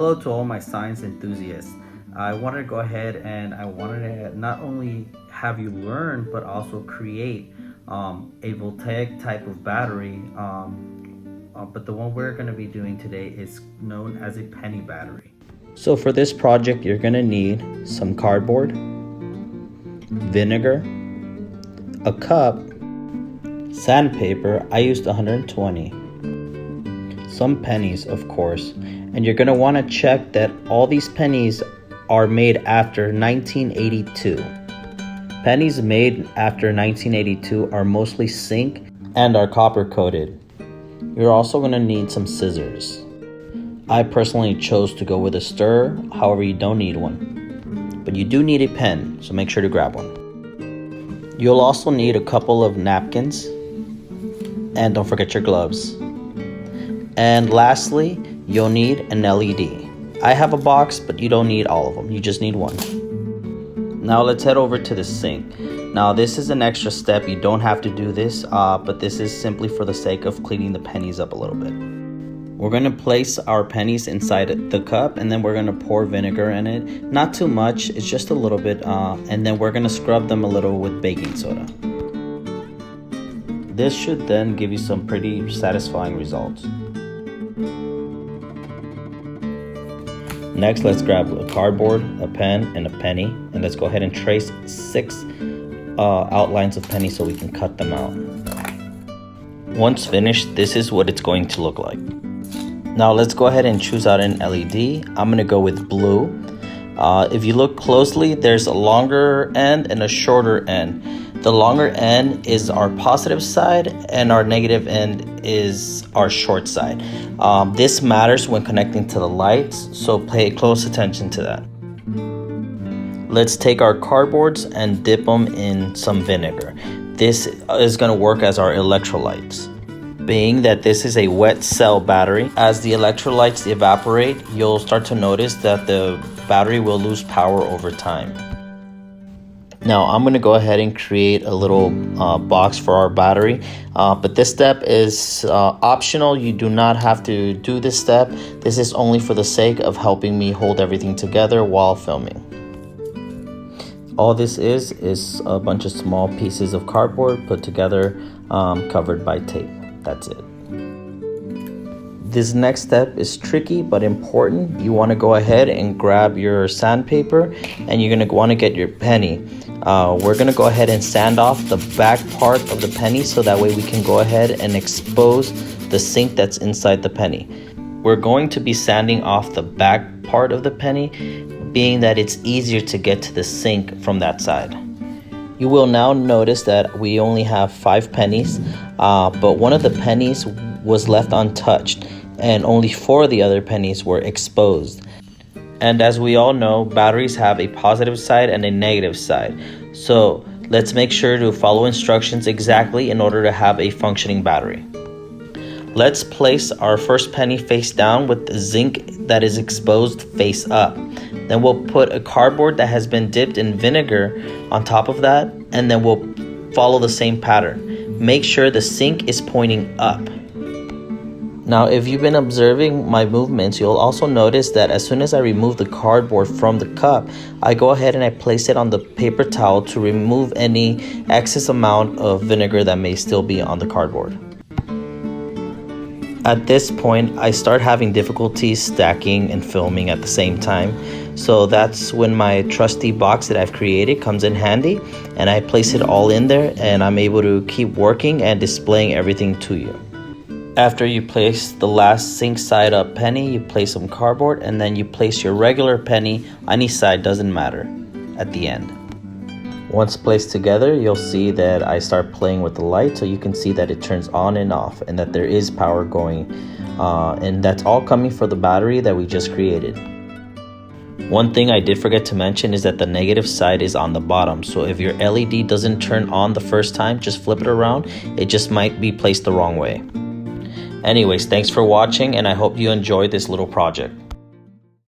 Hello to all my science enthusiasts. I wanted to go ahead and I wanted to not only have you learn but also create a voltaic type of battery, but the one we're going to be doing today is known as a penny battery. So for this project you're going to need some cardboard, vinegar, a cup, sandpaper, I used 120, some pennies of course, and you're going to want to check that all these pennies are made after 1982. Pennies made after 1982 are mostly zinc and are copper coated. You're also going to need some scissors. I personally chose to go with a stirrer, however you don't need one. But you do need a pen, so make sure to grab one. You'll also need a couple of napkins, and don't forget your gloves. And lastly, you'll need an LED. I have a box, but you don't need all of them. You just need one. Now let's head over to the sink. Now this is an extra step. You don't have to do this, but this is simply for the sake of cleaning the pennies up a little bit. We're going to place our pennies inside the cup, and then we're going to pour vinegar in it. Not too much, it's just a little bit, and then we're going to scrub them a little with baking soda. This should then give you some pretty satisfying results. Next, let's grab a cardboard, a pen, and a penny, and let's go ahead and trace 6 outlines of pennies so we can cut them out. Once finished, this is what it's going to look like. Now let's go ahead and choose out an LED. I'm going to go with blue. If you look closely, there's a longer end and a shorter end. The longer end is our positive side and our negative end is our short side. This matters when connecting to the lights, so pay close attention to that. Let's take our cardboards and dip them in some vinegar. This is going to work as our electrolytes. Being that this is a wet cell battery, as the electrolytes evaporate, you'll start to notice that the battery will lose power over time. Now I'm going to go ahead and create a little box for our battery, but this step is optional. You do not have to do this step. This is only for the sake of helping me hold everything together while filming. All this is a bunch of small pieces of cardboard put together, covered by tape. That's it. This next step is tricky but important. You want to go ahead and grab your sandpaper, and you're going to want to get your penny. We're going to go ahead and sand off the back part of the penny so that way we can go ahead and expose the zinc that's inside the penny. We're going to be sanding off the back part of the penny, being that it's easier to get to the zinc from that side. You will now notice that we only have 5 pennies, but one of the pennies was left untouched and only 4 of the other pennies were exposed. And as we all know, batteries have a positive side and a negative side. So let's make sure to follow instructions exactly in order to have a functioning battery. Let's place our first penny face down with the zinc that is exposed face up. Then we'll put a cardboard that has been dipped in vinegar on top of that, and then we'll follow the same pattern. Make sure the zinc is pointing up. Now, if you've been observing my movements, you'll also notice that as soon as I remove the cardboard from the cup, I go ahead and I place it on the paper towel to remove any excess amount of vinegar that may still be on the cardboard. At this point, I start having difficulties stacking and filming at the same time. So that's when my trusty box that I've created comes in handy, and I place it all in there, and I'm able to keep working and displaying everything to you. After you place the last zinc side up penny, you place some cardboard, and then you place your regular penny, any side, doesn't matter, at the end. Once placed together, you'll see that I start playing with the light, so you can see that it turns on and off and that there is power going, and that's all coming from the battery that we just created. One thing I did forget to mention is that the negative side is on the bottom, so if your LED doesn't turn on the first time, just flip it around. It just might be placed the wrong way. Anyways, thanks for watching, and I hope you enjoyed this little project.